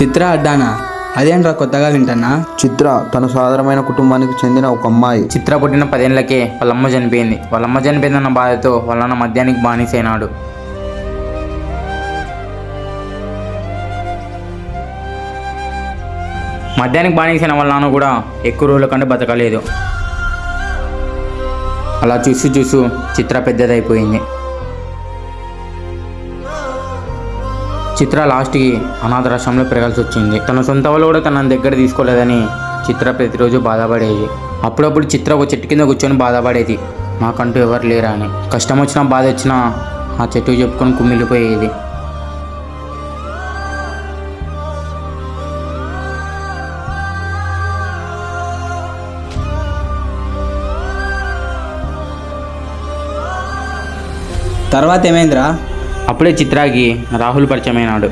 చిత్ర అడ్డానా? అదేంట్రా కొత్తగా వింటన్నా? చిత్ర తన సాధారణమైన కుటుంబానికి చెందిన ఒక అమ్మాయి. చిత్ర పుట్టిన 10 ఏళ్లకే వాళ్ళమ్మ చనిపోయింది. వాళ్ళమ్మ చనిపోయిందన్న బాధతో వాళ్ళన్న మద్యానికి బానిసైనాడు. మద్యానికి బానిసైన వాళ్ళ నాన్న కూడా ఎక్కువ రోజుల కంటే బతకలేదు. అలా చూస్తూ చిత్ర పెద్దదైపోయింది. చిత్ర లాస్ట్కి అనాథాశ్రమంలో పెరగాల్సి వచ్చింది. తన సొంత వాళ్ళు కూడా తనని దగ్గర తీసుకోలేదని చిత్ర ప్రతిరోజు బాధపడేది. అప్పుడప్పుడు చిత్ర ఒక చెట్టు కింద కూర్చొని బాధపడేది, నాకంటూ ఎవరు లేరా అని. కష్టం వచ్చినా బాధ వచ్చినా ఆ చెట్టుకు చెప్పుకొని కుమిలిపోయేది. తర్వాత ఏమైందిరా? అప్పుడే చిత్రాకి రాహుల్ పరిచయమైనాడు.